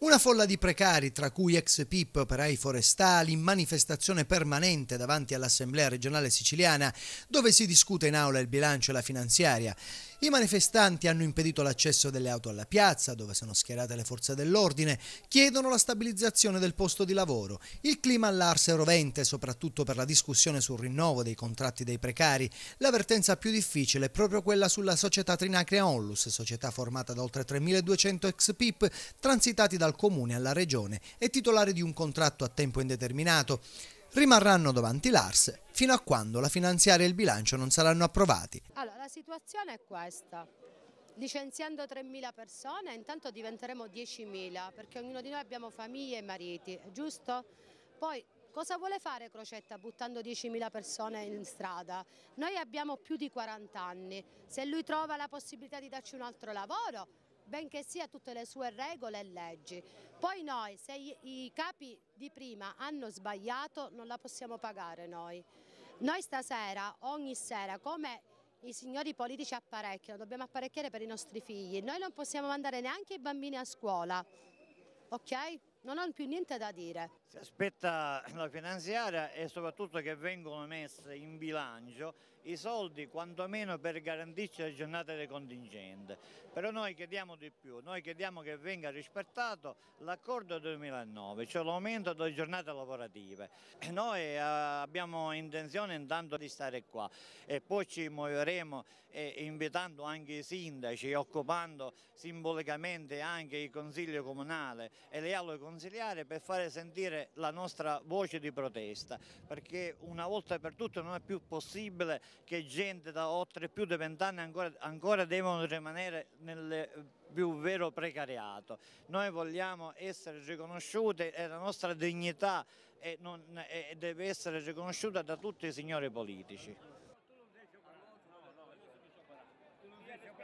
Una folla di precari, tra cui ex PIP, operai forestali, in manifestazione permanente davanti all'Assemblea regionale siciliana, dove si discute in aula il bilancio e la finanziaria. I manifestanti hanno impedito l'accesso delle auto alla piazza, dove sono schierate le forze dell'ordine, chiedono la stabilizzazione del posto di lavoro. Il clima all'Ars è rovente, soprattutto per la discussione sul rinnovo dei contratti dei precari. L'avvertenza più difficile è proprio quella sulla società Trinacria Onlus, società formata da oltre 3.200 ex PIP, transitati dal comune alla regione e titolari di un contratto a tempo indeterminato. Rimarranno davanti l'Ars fino a quando la finanziaria e il bilancio non saranno approvati. Allora, la situazione è questa. Licenziando 3.000 persone, intanto diventeremo 10.000, perché ognuno di noi abbiamo famiglie e mariti, giusto? Poi cosa vuole fare Crocetta buttando 10.000 persone in strada? Noi abbiamo più di 40 anni, se lui trova la possibilità di darci un altro lavoro, benché sia tutte le sue regole e leggi. Poi noi, se i capi di prima hanno sbagliato, non la possiamo pagare noi. Noi stasera, ogni sera, come i signori politici apparecchiano, dobbiamo apparecchiare per i nostri figli. Noi non possiamo mandare neanche i bambini a scuola, ok? Non ho più niente da dire. Si aspetta la finanziaria e soprattutto che vengano messe in bilancio i soldi quantomeno per garantirci le giornate del contingente. Però noi chiediamo di più, noi chiediamo che venga rispettato l'accordo del 2009, cioè l'aumento delle giornate lavorative. Noi abbiamo intenzione intanto di stare qua e poi ci muoveremo invitando anche i sindaci, occupando simbolicamente anche il consiglio comunale e le aule consiliari per fare sentire la nostra voce di protesta, perché una volta per tutte non è più possibile che gente da oltre più di 20 anni ancora devono rimanere nel più vero precariato. Noi vogliamo essere riconosciuti e la nostra dignità deve essere riconosciuta da tutti i signori politici.